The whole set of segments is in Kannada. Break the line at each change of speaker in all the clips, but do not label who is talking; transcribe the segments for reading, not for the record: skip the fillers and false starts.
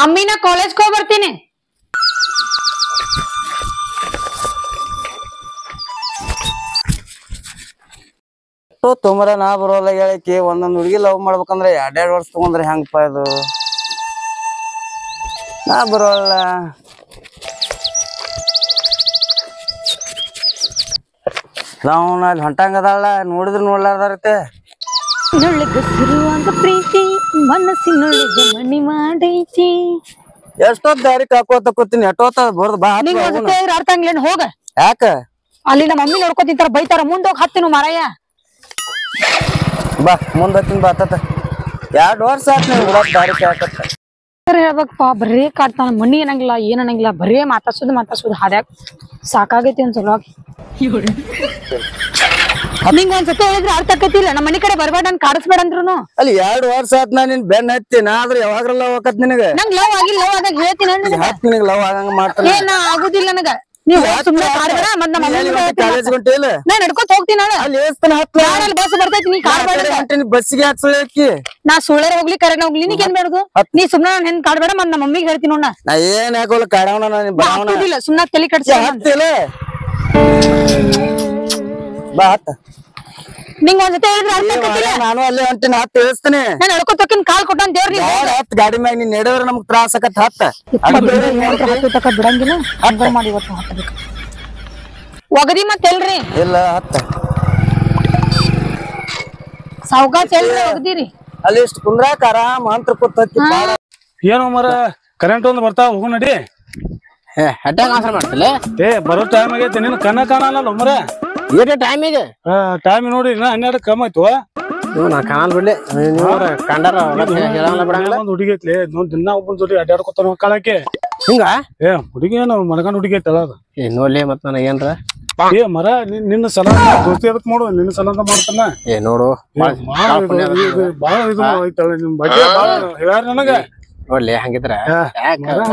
ಅಮ್ಮಿನ ಕಾಲೇಜ್ ಹೋಗಿ ಬರ್ತೀನಿ.
ತೊಂಬರ ನಾ ಬರೋಲ್ಲ ಹೇಳಕ್ಕೆ ಒಂದೊಂದ್ ಹುಡುಗಿ ಲವ್ ಮಾಡ್ಬೇಕಂದ್ರೆ 2 ವರ್ಷ ತಗೊಂಡ್ರೆ ಹೆಂಗಪ್ಪ ಇದು? ನಾ ಬರೋಲ್ಲ. ನಾವು ಅಲ್ಲಿ ಹೊಂಟಂಗದಾಳ ನೋಡಿದ್ರು ನೋಡ್ಲಾರ್ದಾರತ್ತೆ.
ನೊಳಗಸಿರುವಂತ ಪ್ರೀತಿ ಮನಸ್ಸಿನೊಳಗೆ ಮಣಿ ಮಾಡೈತಿ.
ಎಷ್ಟೊತ್ ದಾರಿ ಕಾಕೋತ ಕೂತೀನಿ ಎಷ್ಟೊತ್ತ ಬರ್ದು ಬಾ.
ಅರ್ಥ ಆಗ್ಲೇನು ಹೋಗ.
ಯಾಕ
ಅಲ್ಲಿ ನಮ್ಮ ಮಮ್ಮಿ ನೋಡ್ಕೊತಿಂತಾರ ಬೈತಾರ ಮುಂದೋಗ್ ಹತ್ತಿನ ಮಾರಾಯ.
ಬಾ ಮುಂದತ್ತಿನ ಬಾತ 2 ವರ್ಷ ಆತ್ ನೀವು ಬಿಡೋದ್ ದಾರಿ ಕಾಕತ್ತ.
ಹೇಳ್ಬೇಕಪ್ಪ ಬರೇ ಕಾಡ್ತಾನ. ಮನಿ ಏನಂಗಿಲ್ಲ ಏನಂಗಿಲ್ಲ ಬರೇ ಮಾತಾಡ್ಸೋದು ಹಾದ್ಯಾಗ ಸಾಕಾಗೈತಿ ಒಂದ್ಸಲ. ನಿಂಗ ಒಂದ್ಸತಿ ಹೇಳಿದ್ರೆ ಅರ್ಥ ಆಕತಿಲ್ಲ. ನಮ್ಮ ಮನಿ ಕಡೆ ಬರ್ಬೇಡ ನನ್ ಕಾಡಿಸ್ಬೇಡ ಅಂದ್ರು.
ಅಲ್ಲಿ 2 ವರ್ಷ ಆತ್ ನಾ ನಿನ್ ಬೆನ್ನ ಹತ್ತಿ ನಾ ಆದ್ರೆ ಯಾವಾಗ್ರ ಲವ್ ಆಕತ್ ನಿನಗ.
ನಂಗ್ ಲವ್ ಆಗಿಲ್ಲ ಲವ್ ಆದಾಗ ಹೇಳ್ತೀನಿ
ನಿನಗ ಲವ್ ಆಗಂಗ ಮಾಡ್ತಾನ.
ಏನ ಆಗುದಿಲ್ಲ ನನಗ. ನೀವ್ ಸುಮ್ನೆ ಕಾಡ್ಬೇಡ ಮತ್ ನಮ್ಮ
ಕಾಲೇಜ್ ಹೊಂಟಿಲ್ಲ
ನಾ ನಡ್ಕೊಂತ ಹೋಗ್ತೀನಿ. ಅಲ್ಲಿ ಬಸ್ ಬರ್ತೈತಿ ನೀ ಕಾಡ್ಬೇಡ.
ಬಸ್ಸಿಗೆ ಯಾಕೆ ಸುಳ್ಳಿ?
ನಾ ಸುಳ್ಳೇರ್ ಹೋಗ್ಲಿ ಕರೆನ ಹೋಗ್ಲಿ ನೀನ್ ಏನ್ ಬೇಡದು? ನೀ ಸುಮ್ನೆ ನನ್ ಹೆಂಗ್ ಕಾಡ್ಬೇಡ ಮತ್ ನಮ್ಮ ಮಮ್ಮಿಗೆ ಹೇಳ್ತೀನಿ ನೋಡ.
ನಾ ಏನ್ ಯಾಕೋಲ್ಲ ಕಾಡವನ
ಸುಮ್ನ ತಲೆ ಕಟ್ಸಿ
ಬಾ ಹತ್ತ.
ನಿಂಗ ಒಂದ್ಸತಿ ಹೇಳಿದ್ರೆ ಅರ್ಥ ಆಕತಿಲ್ಲ.
ನಾನು ಅಲ್ಲೇ ಹೊಂಟಿನ ಹತ್ತು ತಿಳಿಸ್ತೀನಿ.
ನಾನು ನಡ್ಕೊಂತ ಹೋಗಿನ್ ಕಾಲ್ ಕೊಟ್ಟಾನ ದೇವ್ರ.
ಹತ್ ಗಾಡಿ ಮ್ಯಾಗ ನೀನ್ ನಡೆದ್ರೆ ನಮ್ಗ್ ತ್ರಾಸ ಆಕತ್. ಹತ್ತ
ಬಿಡಂಗಿಲ್ಲ ಹಂಗ ಮಾಡಿ ಇವತ್ತು ಹತ್ತಬೇಕು ಒಗದಿ ಮತ್ ಎಲ್ರಿ
ಇಲ್ಲ ಹತ್ತ
ಸಾವ್ಕಾಶ ಎಲ್ರಿ ಒಗದಿರಿ.
ಅಲ್ಲಿ ಇಷ್ಟು ಕುಂದ್ರಾಕ ಆರಾಮ್ ಮಂತ್ರ ಕೂತ್
ಏನೋ ಮರ ಕರೆಂಟ್ ಒಂದು ಬರ್ತಾವ ಹೋಗು ನಡಿ. ಬರೋ ಟೈಮ್ ಆಗೈತಿ ನಿನ್ ಕಣ್ಣ ಕಾಣಲ್ಲ ಮರ.
ಟೈಮಿಗೆ
ಟೈಮ್ ನೋಡಿ 12 ಕಮ್ಮಿ ಆಯ್ತು.
ನಾ ಕಾಣಲ್ ಬಿಡ್ಲಿ
ಒಂದ್ ಹುಡುಗಿ ಐತ್ಲಿ ದಿನ ಒಬ್ಬನ ಜೊತೆ ಅಡ್ಡಾಡ್ಕೊತಾನ ಕಾಳಕ್ಕೆ
ಹಿಂಗ.
ಹುಡುಗಿ ಏನು ಮನಗಂಡ್ ಹುಡುಗಿ ಐತಲ್ಲ ಅದು.
ನೋಡ್ಲಿ ಮತ್ ನನಗ ಏನ್ರ
ಮರ ನಿನ್ನ ಸಲ ದೋಸ್ತಿ ಅದಕ್ ಮಾಡು. ನಿನ್ನ ಸಲ ಅಂತ ಮಾಡ್ತಾನ.
ನೋಡು
ಬಾಳ ಇದು ಐತಳ ನಿಮ್ ಬಗ್ಗೆ ಬಾಳ ಹೇಳ್ಯಾರ ನನಗ.
ನೋಡ್ಲಿ ಹಂಗಿದ್ರ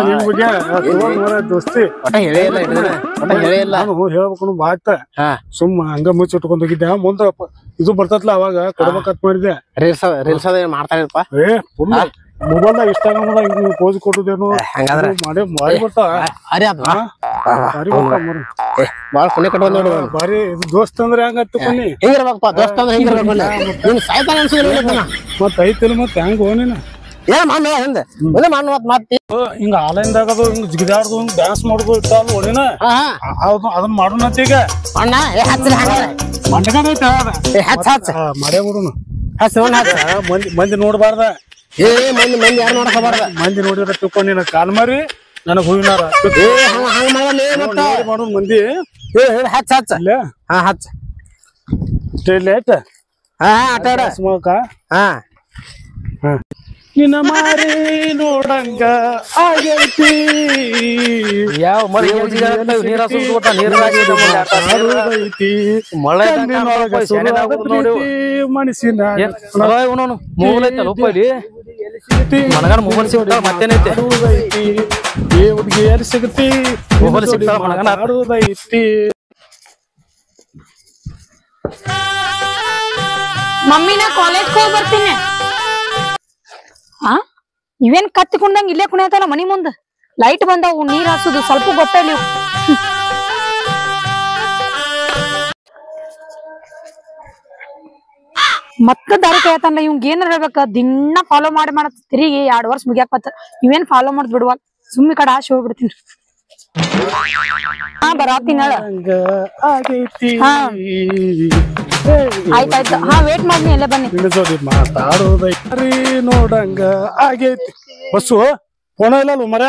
ನಿಮ್ ಬಗ್ಗೆ ದೋಸ್ತಿ ಹೇಳ್ಬೇಕು ಬಾತ. ಸುಮ್ಮ ಹಂಗ ಮುಚ್ಚಿಟ್ಕೊಂಡ್ ಹೋಗಿದ್ದೆ. ಮುಂದ ಇದು ಬರ್ತತ್ಲ ಅವಾಗ ಕೊಡ್ಬೇಕಂತ ಮಾಡಿದ್ದೆ.
ರೀಲ್ಸ್ ಮಾಡ್ತಾರಪ್ಪ.
ಮೊಬೈಲ್ದಾಗ ಇನ್ಸ್ಟಾಗ್ರಾಮ್ ಹಿಂಗ್ ಪೋಸ್ ಕೊಟ್ಟದೇನು ಮಾಡಿ ಬಾರಿ ಬರ್ತಾವ. ಬಾರಿ ದೋಸ್ತ ಅಂದ್ರೆ ಹಂಗತ್ತ ಕೊನಿ ಮತ್ ಐತಿಲ್ ಮತ್ ಹೆಂಗ್ ಹೋನಿನ ಹಿಂಗ ಆನ್ಲೈನ್ದಾಗ ಅದು ಹಿಂಗ್ ಜಿಗಿದಾಡ್ದು ಹಿಂಗ್ ಡ್ಯಾನ್ಸ್ ಮಾಡುದು ಇರ್ತಾವಲ್ಲ ಓಣಿನ ಅದನ್ನ ಮಾಡೋಣಂತ ಈಗ ಮಾಡೇ ಬಿಡುನು. ಮಂದಿ ನೋಡ್ಬಾರ್ದ. ಮಂದಿ ನೋಡಿದ್ರ ತಿಳ್ಕೊಂಡ್ ನೀನ ಕಾಲ್ ಮಾರಿ ನನಗ್ ಹೂವಿನಾರ ಮಾಡು ಮಂದಿ ಲೇಟ್ ಸ್ಮೋಕ ನಿನ್ನ ಮಾರಿ ನೋಡಂಗ ಆಗೈತಿ.
ಯಾವ ಮಳೆ
ಮನಸ್ಸಿನ
ಮನಗನ ಮೊಬೈಲ್ ಸಿಗ್ತಾವ ಮತ್ತೇನೈತಿ
ಹುಡುಗಿ ಎಲ್ಲಿ ಸಿಗತಿ
ಮೊಬೈಲ್ ಸಿಗ್ತಾವ ಮನಗನ
ಆಡುದೈತಿ.
ಮಮ್ಮಿನ ಕಾಲೇಜ್ ಹೋಗಿ ಬರ್ತೀನಿ. ಇವೇನ್ ಕತ್ತಿಕೊಂಡಂಗ ಇಲ್ಲೇ ಕುಣಿಯತಲ್ಲ ಮನಿ ಮುಂದ. ಲೈಟ್ ಬಂದಾವು ನೀರ್ ಹಾಸುದು ಸ್ವಲ್ಪ ಗೊತ್ತಿಲ್ಲ. ಮತ್ತ ದಾರಿ ಕೇಳ್ತಾನಲ್ಲ ಇವಂಗ ಏನಾರ ಹೇಳ್ಬೇಕ. ದಿನ ಫಾಲೋ ಮಾಡಿ ತಿರುಗಿ 2 ವರ್ಷ ಮುಗಿಯಾಕತ್ತ. ಇವೇನ್ ಫಾಲೋ ಮಾಡ್ದ್ ಬಿಡುವ ಸುಮ್ಮಿ ಕಡೆ ಆಶೆ ಹೋಗ್ಬಿಡ್ತೀನಿ. ಬರಾತೀನಿ ಆಯ್ತಾಯ್ತು. ವೇಟ್ ಮಾಡಿ ಎಲ್ಲ ಬನ್ನಿ.
ಮಾತಾಡೋದೈತಿ ನೋಡಂಗ ಆಗೈತಿ. ಬಸ್ಸು ಫೋನ ಇಲ್ಲ ಮರ.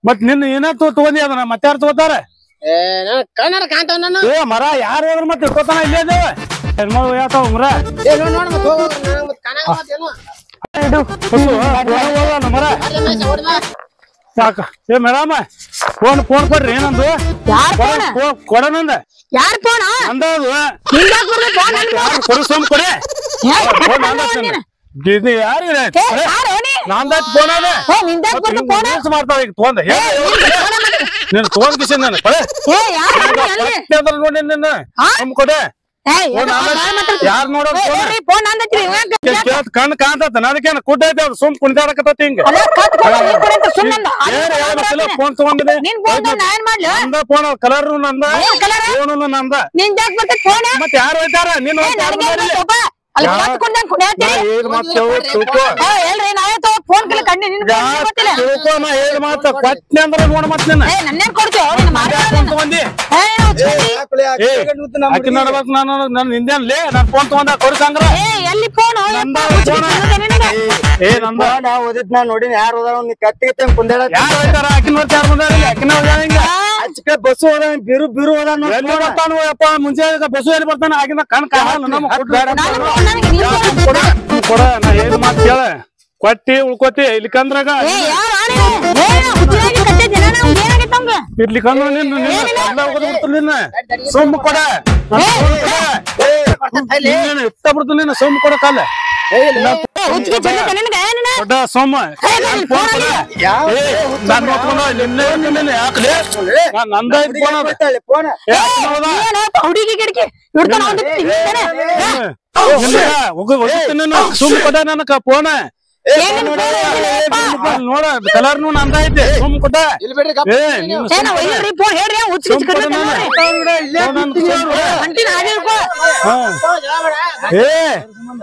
ಮತ್ ನಿನ್ನ ಏನ ತಗೊಂಡಿ ಅದನ್ನ ಮತ್ತೆ ಯಾರು ತಗೋತಾರ? ಮರ ಯಾರು ಹೋದ್ರ ಮತ್ತೆ ಇಟ್ಕೋತಾನ ಇಲ್ಲೇ ಹೆಣ್ಮಗಳು ಯಾತಾವ ಮರ. ಮರ ಯಾಕ ಮೇಡಮ್ ಫೋನ್ ಕೊಡ್ರಿ ಏನಂದು ಕೊಡನಂದ
ಯಾರ್ ಫೋನ್
ಅಂದದು ಕೊಡು ಕೊಡಿ ನಂದಾಯ್ತು ಫೋನ್ ಅದ ಮಾಡ್ತಾವ ಈಗ ತೊಂದ ನೀನ್ ತೊಗೊಂಡ್ ಕಿಶನ್ ನಾನು ನೋಡಿ ನಿನ್ನ ಕೊಡೆ ಯಾರ್ ನೋಡೋದ್
ಫೋನ್ ಅಂದೈತ್ರಿ
ಕಣ್ ಕಾಣ್ತತ ಅದಕ್ಕೇನ ಕುಡ್ಡ ಐತೆ ಅದು ಸುಮ್ ಕುಣಿದಾಡಕತ್ತತಿ ಹಿಂಗ ಫೋನ್ ತಗೊಂಡಿನಿ ನಂದ ಫೋನ್ ಕಲರ್ ನಂದ ಫೋನು ನಂದ ಮತ್ ಯಾರು ಹೋಯ್ತಾರ ನೀನ್ ಮಾತ ಕೊಟ್ನೆ ಅಂದ್ರ ನೋಡ ಮತ್ ನಾನು ನಿಂದೇನ್ಲೇ ನಾನ್ ಫೋನ್ ತಗೊಂಡ ಕೊಡ್ಸಂದ್ರ
ಓದಿದ್ ನಾ ನೋಡಿನ ಯಾರು ಓದಾರ ಕತ್ತಿಗೆ ಕುಂದಾಡ
ಯಾರು ಹೋಯ್ತಾರ ಆಕಿನ ಯಾರು ಬಂದಾರ ಆಕಿನ
ಬಸ್ಸು ಹೋದ ಬಿರು ಬಿರು
ಹೋದಾನಪ್ಪ ಮುಂಚೆ ಬಸ್ಸು ಎಲ್ಲಿ ಬರ್ತಾನ ಆಗಿನ ಕಣ್ ಕಾಣಲ್ಲ ಕೊಡ ನಾ ಏನ್ ಮಾತ್ ಕೇಳ ಕೊಟ್ಟಿ ಉಳ್ಕೋತಿ ಇಲ್ಲಿಕಂದ್ರಾಗ ಇರ್ಲಿಕಂದ್ರ ನಿನ್ನ ಸೊಮ್ಮು ಕೊಡ ಇಷ್ಟ ಬಿಡ್ತು ನೀನು ಸೊಮ್ಮು ಕೊಡ ಕಾಲ ದೊಡ್ಡ ಸೋಮ ನಾನು ನಂದ
ಹುಡುಗಿ ಗಿಡಕಿ
ಸುಮ್ ಕೊಡ ನನಕ ಫೋನ ನೋಡ ಕಲರ್ನು ನಂದ ಐತೆ ಸುಮ್ ಕೊಟ್ಟ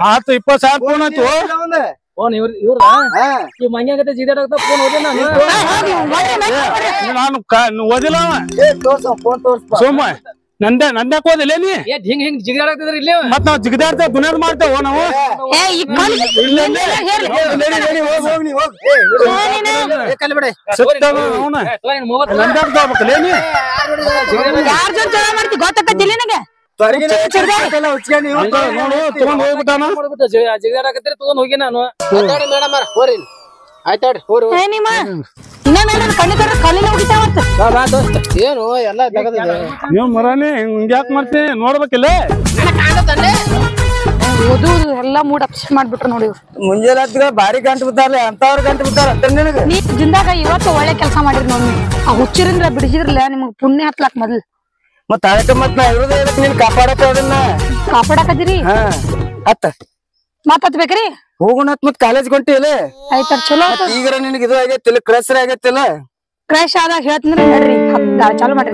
ಆತು 20,000 ಫೋನ್ ಆಯ್ತು
ಮಂಗ್ಯಾಗತ್ತೆ ಜಿದಾಡಕ ಫೋನ್ ಓದಿ
ನಾನು ಓದಿಲ್ಲ ಸೋಮ ನಂದ್ಯಾಕ ಓದಿಲ್ಲ ನೀ
ಹಿಂಗ್ ಹಿಂಗ್ ಜಿಗಾಡಕ್ತಿದ್ರಿ ಇಲ್ಲಿ
ಮತ್ ನಾವ್ ಜಿಗದಾಡ್ತೇವೆ ದುನಿಯಾದ ಮಾಡ್ತೇವ ನಾವು
ಗೊತ್ತಾಕತ್ತಿಲ್ಲ ನನಗೆ
ತಗೊಂಡ್ ಹೋಗ್ಬಿಟ್ಟಾನ
ಜಿಗಾಡಕತ್ರಿ ತಗೊಂಡ್ ಹೋಗಿ ನಾನು ಮೇಡಮ್ ಹೋರಿ ಆಯ್ತಾಡ್ರಿ ಹೋರಿ ಏನು ಎಲ್ಲ
ನೀವ್ ಮರಾನಿ ಹಿಂಗ್ಯಾಕ್ ಮಾಡ್ತಿ ನೋಡ್ಬೇಕಿಲ್ಲ
ಓದುದು ಎಲ್ಲಾ ಮೂಡ್ ಅಪ್ಸೆಟ್ ಮಾಡ್ಬಿಟ್ರು ನೋಡಿ
ಮುಂಜಾನೆ ಬಾರಿ ಗಂಟು ಬಿದ್ದಾರಲ್ಲ ಅಂತವ್ರ ಗಂಟು ಬಿದ್ದಾರ
ನೀ ಜಿಂದಾಗ ಇವತ್ತು ಒಳ್ಳೆ ಕೆಲಸ ಮಾಡಿರಿ ನೋಡಿ ಆ ಹುಚ್ಚಿರಿಂದ ಬಿಡಿಸಿದ್ರಲ್ಲ ನಿಮಗ್ ಪುಣ್ಯ ಹತ್ಲಾಕ್ ಮೊದ್ಲು
ಮತ್ ಅದಕ್ಕೆ ಮತ್ ನಾ ಇರೋದೇ ಇದಕ್ ನೀನ್ ಕಾಪಾಡಕ ಅದನ್ನ
ಕಾಪಾಡಕದಿರಿ
ಹತ್ತ
ಮತ್ ಹತ್ಬೇಕ್ರಿ
ಹೋಗೋಣ ಮತ್ ಕಾಲೇಜ್ ಹೊಂಟಿಲ್ಲ
ಆಯ್ತ ಚಲೋ
ಈಗ ನಿನಗೆ ಇದು ಆಗೈತಿಲ್ಲ ಕ್ರಶರ್ ಆಗೈತಿಲ್ಲ
ಕ್ರಾಶ್ ಆದಾಗ ಹೇಳ್ತೀನಿ ಹೇಳ್ರಿ ಚಾಲು ಮಾಡ್ರಿ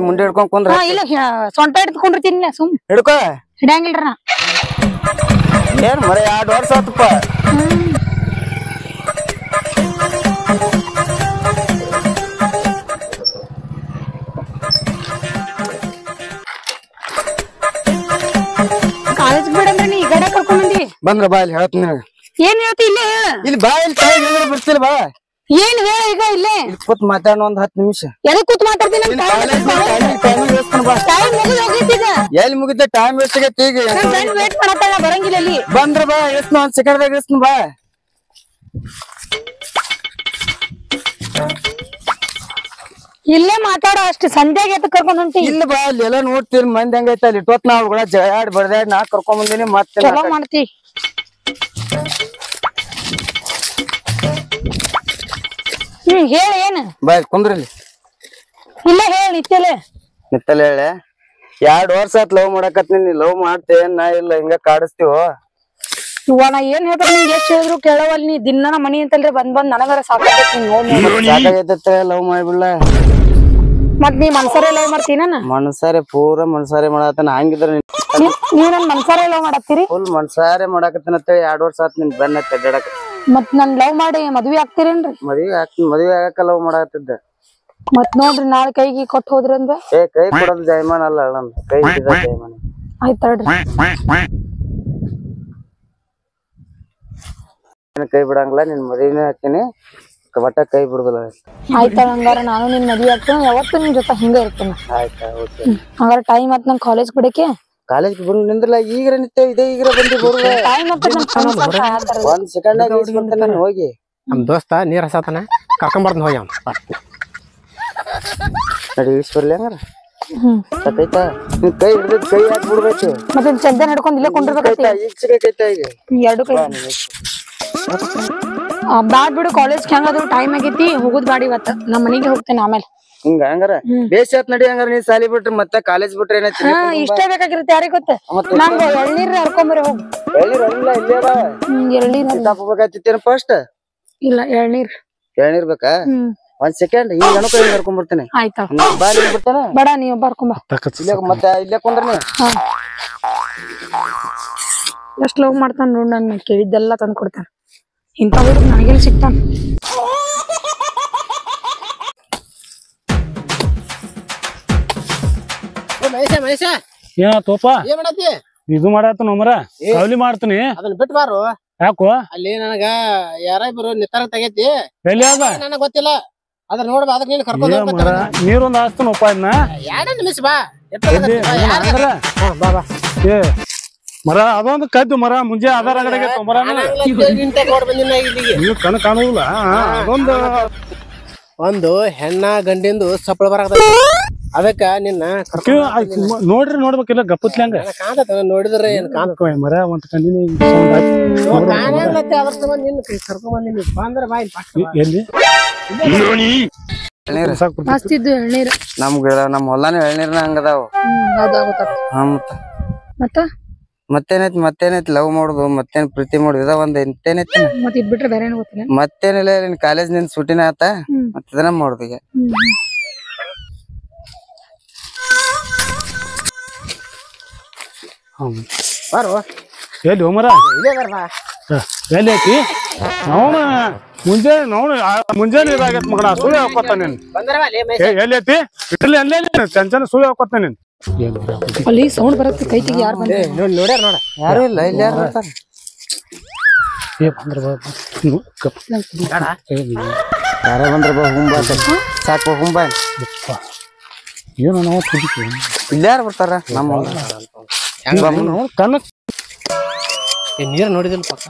ಮುಂದೆ ಹಿಡ್ಕೊಂಡ್ ಕುಂದ್ರ
ಇಲ್ಲ ಸೊಂಟ ಹಿಡ್ಕೊಂಡಿರ್ತೀನಿ ಸುಮ್
ಹಿಡ್ಕೊ
ಹಿಡಂಗಿಲ್ರ ನಾ
ಏನ್ ಮರ 2 ವರ್ಷ ಆತಪ್ಪ
ಕಾಲೇಜ್ ಬಿಡಂದ್ರೆ ನೀ ಈ ಕಡೆ ಕರ್ಕೊಂಡ್ ಬಂದಿ
ಬಂದ್ರ ಬಾ ಇಲ್ಲಿ ಹೇಳ್ತೀನಿ
ಏನ್ ಹೇಳ್ತಿ ಇಲ್ಲೇ
ಇಲ್ಲಿ ಬಾ ಇಲ್ಲಿ ಕೈ ಬರ್ತಿಲ್ಲ ಬಾ
ಏನ್ ಹೇಳ ಈಗ ಇಲ್ಲೇ
ಕೂತ್ ಮಾತಾಡೋಣ 10 ನಿಮಿಷ
ಎಲ್ಲಿ ಕೂತ್ ಮಾತಾಡ್ತೀನಿ
ಎಲ್ಲಿ ಮುಗಿದ ಟೈಮ್ ವೇಸ್ಟ್ ಆಗೈತಿ ಈಗ
ವೇಟ್ ಮಾಡತ್ತಾಳ ಬರಂಗಿಲ್ಲ ಅಲ್ಲಿ
ಬಂದ್ರ ಬಾ ಎಷ್ಟ್ ಒಂದ್ ಸೆಕೆಂಡ್ದಾಗ ಎಷ್ಟ್ ಬಾ
ಇಲ್ಲೇ ಮಾತಾಡೋ ಅಷ್ಟು ಸಂಧ್ಯಾಗ ಎತ್ತ ಕರ್ಕೊಂಡ್ ಹೊಂಟಿ
ಇಲ್ಲ ಬಾ ಅಲ್ಲಿ ಎಲ್ಲ ನೋಡ್ತೀರಿ ಮಂದಿ ಹಂಗೈತ ಅಲ್ಲಿ ಇಟ್ಟೋತ್ ನಾವ್ ಕೂಡ ಜಗಾಡ್ ಬಡ್ದಾಡ್ ನಾ ಕರ್ಕೊಂಡ್ ಬಂದಿನಿ ಮತ್ತೆ
ಚಲೋ ಮಾಡ್ತಿ ಹೇಳ ಏನ್
ಬಾ ಕುಂದ್ರಲ್ಲಿ
ಇಲ್ಲ ಹೇಳ ನಿತ್ಯಲೆ
ನಿತ್ತಲ್ಲ ಹೇಳ 2 ವರ್ಷ ಆತ್ ಲವ್ ಮಾಡಕತ್ ನೀ ಲವ್ ಮಾಡ್ತೇವೆ ನಾ ಇಲ್ಲ ಹಿಂಗ ಕಾಡಿಸ್ತೀವ
ಇವ ನಾ ಏನ್ ಹೇಳ್ತಾರೆ ನಿಂಗೆ ಎಷ್ಟ್ ಹೇಳಿದ್ರು ಕೇಳವಲ್ ನೀ ದಿನ ಮನಿ ಅಂತಲ್ರಿ ಬಂದ್ ನನಗರ
ಸಾಕಾಗೈತೆ ಲವ್ ಮಾಡ್ಬಿಡ್ಲ
ಮತ್ ನೀ ಮನ್ಸಾರೆ ಲವ್ ಮಾಡ್ತೀನ
ಮನ್ಸಾರೆ ಪೂರ ಮನ್ಸಾರೆ ಮಾಡಾತನ ಹಂಗಿದ್ರ
ನೀವ್ ನನ್ ಮನ್ಸಾರೆ ಲವ್ ಮಾಡತ್ತೀರಿ
ಫುಲ್ ಮನ್ಸಾರೆ ಮಾಡಾಕತ್ತನ 2 ವರ್ಷ ಆತ್ ನಿನ್ ಬೆನ್ನ ತೆಡ್ಡಾಡಕ
ಮತ್ ನನ್ ಲವ್ ಮಾಡಿ ಮದ್ವಿ ಆಗ್ತೀರೇನ್ರಿ
ಮದ್ವಿ ಆಗಕ್ಕ ಲವ್ ಮಾಡಾಕತ್ತಿದ್ದ
ಮತ್ ನೋಡ್ರಿ ನಾಳೆ ಕೈಗೆ ಕೊಟ್ಟು ಹೋದ್ರಿ ಅಂದ್ರ
ಕೈ ಕೊಡೋದು ಜಯಮಾನ ಅಲ್ಲ ನಮ್ ಕೈ ಹಿಡಿದ ಜಯಮಾನ
ಆಯ್ತಾಡ್ರಿ
ಕೈ ಬಿಡಂಗಿಲ್ಲ ನಿನ್ ಮದ್ವಿನೇ ಹಾಕ್ತೀನಿ ಒಟ್ಟ ಕೈ ಬಿಡುದಿಲ್ಲ
ಆಯ್ತಾ ಹಂಗಾರ ನಾನು ನಿನ್ ಮದ್ವಿ ಆಗ್ತೀನಿ ಯಾವತ್ತು ನಿನ್ ಜೊತೆ ಹಿಂಗ ಇರ್ತೀನಿ
ಆಯ್ತಾ ಓಕೆ
ಹಂಗಾರ ಟೈಮ್ ಆತ್ ನಂಗ್ ಕಾಲೇಜ್ ಬಿಡಕ್ಕೆ
ಕಾಲೇಜ್ ಬಂದ್ ನಿಂದ್ರಲ್ಲ ಈಗ್ರ ನಿಂತೆ ಇದೇ ಈಗ್ರ ಬಂದಿ ಬರುವ
ಟೈಮ್ ಆತ
1 ಸೆಕೆಂಡ್ ಹೋಗಿ
ನಮ್ ದೋಸ್ತ ನೀರ್ ಹಸಾತನ ಕರ್ಕೊಂಬರ್ತೀನಿ ಹೋಗಿ ಅವ್ನು
ನಡಿ ಈಶ್ವರ್ಲಿ ಹಂಗಾರ ಸಾಕೈತಾ ನಿನ್ ಕೈ ಹಿಡಿದ್ ಕೈ ಹಾಕಿ ಬಿಡ್ಬೇಕು
ಮತ್ತೆ ಚಂದ ನಡ್ಕೊಂಡ್ ಇಲ್ಲೇ ಕೊಂಡಿರ್ಬೇಕೈತಿ
ಈಗ ಸಿಗೈತಾ ಈಗ
2 ಕೈ ಬ್ಯಾಡ್ ಬಿಡು ಕಾಲೇಜ್ ಹೆಂಗದು ಟೈಮ್ ಆಗೈತಿ ಹೋಗುದ್ ಗಾಡಿ ಇವತ್ತ ನಮ್ಮ ಮನೆಗೆ ಹೋಗ್ತೇನೆ ಆಮೇಲೆ
ಹಿಂಗ ಹಂಗಾರ ಬೇಸ್ ಆತ್ ನಡಿ ಹಂಗಾರ ನೀ ಸಾಲಿ ಬಿಟ್ರಿ ಮತ್ತೆ ಕಾಲೇಜ್ ಬಿಟ್ರಿ ಏನೈತಿ
ಇಷ್ಟೇ ಬೇಕಾಗಿರುತ್ತೆ ಯಾರಿಗ ಗೊತ್ತ ನಂಗ ಎಳ್ನೀರ್ ಹರ್ಕೊಂಬರಿ ಹೋಗ್
ಎಳ್ನೀರ್ ಇಲ್ಲ ಇಲ್ಲೇ ಅದ
ಎಳ್ನೀರ್
ತಪ್ಪಬೇಕಾಗ್ತಿತ್ತೇನ ಫಸ್ಟ್
ಇಲ್ಲ ಎಳ್ನೀರ್
ಬೇಕಾ ಒಂದ್ ಸೆಕೆಂಡ್ ಈಗ ನಾನು ಕೈ ಕರ್ಕೊಂಡ್ ಬರ್ತೇನೆ
ಆಯ್ತಾ
ಬಾರಿ ಬಿಡ್ತಾನ
ಬಡ ನೀವ್ ಬರ್ಕೊಂಬ
ಮತ್ತೆ ಇಲ್ಲೇ ಕುಂದ್ರನಿ
ಎಷ್ಟ್ ಲವ್ ಮಾಡ್ತಾನ ನೋಡ್ ನನ್ ಕೇಳಿದ್ದೆಲ್ಲ ತಂದ್ ಕೊಡ್ತಾನ ಇಂತ ಹುಡುಗ ನನಗೆಲ್ಲಿ ಸಿಗ್ತಾನ
ಮಹೇಶ
ಏನಾತೋಪ
ಏನ್ ಮಾಡತ್ತಿ
ಇದು ಮಾಡತ್ತ ನಮ್ಮರ ಕವಲಿ ಮಾಡ್ತೀನಿ
ಅದನ್ನ ಬಿಟ್ಟು ಬಾರು
ಯಾಕೋ
ಅಲ್ಲಿ ನನಗ ಯಾರಿಬ್ರು ನಿತ್ತಾರ ತೆಗೈತಿ
ಎಲ್ಲಿ ಅದ
ನನಗ್ ಗೊತ್ತಿಲ್ಲ ಅದ್ರ ನೋಡ್ಬಾ ಅದಕ್ಕೆ ನೀನ್ ಕರ್ಕೊಂಡು
ನೀರೊಂದ್ ಹಾಸ್ತನಪ್ಪ ಇದನ್ನ
ಎರಡ ನಿಮಿಷ ಬಾ
ಬಾ ಏ ಮರ ಅದೊಂದು ಕದ್ದು ಮರ ಮುಂಜೆ ಆಧಾರ ಅಂಗಡಿಗೆ ಮರ ನೀವು ಕಣ್ ಕಾಣುದಿಲ್ಲ ಅದೊಂದು
ಒಂದು ಹೆಣ್ಣ ಗಂಡಿಂದು ಸಪ್ಪಳ ಬರಾಕ ಅದಕ್ಕ ನಿನ್ನ
ನೋಡ್ರಿ ನೋಡ್ಬೇಕಿಲ್ಲ ಗಪ್ಪತ್ಲಿ ಹಂಗ
ಕಾಣತ ನೋಡಿದ್ರೆ ಏನ್ ಕಾಣ
ಮರ ಒಂದ್ ಕಣ್ಣಿನ
ಕರ್ಕೊಂಡ್ ಬಂದ್ರ ಬಾಯ್
ಎಲ್ಲಿ
ಮಸ್ತ್ ಇದ್ದು ಎಳ್ನೀರ್
ನಮ್ ಹೊಲಾನ ಎಳ್ನೀರ್ನ ಹಂಗದಾವ ಮತ್ತೇನೈತಿ ಲವ್ ಮಾಡುದು ಮತ್ತೇನ್ ಪ್ರೀತಿ ಮಾಡುದು ಇದ ಒಂದ್ ಎಂತೇನೈತಿ
ಮತ್ ಇದ್ ಬಿಟ್ರೆ ಬೇರೆ ಗೊತ್ತಿಲ್ಲ
ಮತ್ತೇನಿಲ್ಲ ನಿನ್ ಕಾಲೇಜ್ ನಿನ್ ಸುಟಿನ ಆತ ಮತ್ತ ಇದನ್ನ ಮಾಡುದು ಈಗ
ಬಾರು
ಎಲ್ಲಿ ಮರ ಎಲ್ಲಿ ಐತಿ ಅವನ ಮುಂಜಾನೆ ಇದಾಗೈತ್ ಮಗನ ಸುಳ್ಳು ಹಾಕೋತ ನೀನ್ ಎಲ್ಲಿ ಐತಿ ಇಟ್ಲಿ ಅಲ್ಲೇ ಚಂಚನ ಸುಳ್ಳು ಹಾಕೋತ ನೀನ್
ಅಲ್ಲಿ ಸೌಂಡ್ ಬರುತ್ತೆ ಕೈತಿಗೆ ಯಾರು ಬಂದ್ರೆ
ನೋಡ್ಯಾರ ನೋಡ
ಯಾರು ಇಲ್ಲ ಇಲ್ಲಿ ಯಾರು ಬರ್ತಾರ ಯಾರ ಬಂದ್ರ ಬಾ ಹುಂಬಾ ಸಾಕು ಹುಂಬಾ
ಏನೋ ನಾವು ಕುಡಿತೀವಿ
ಇಲ್ಲಿ ಯಾರು ಬರ್ತಾರ ನಮ್ಮ
ಕಣ್ಣ
ನೀರ್ ನೋಡಿದಿಲ್ಲ ಪಕ್ಕ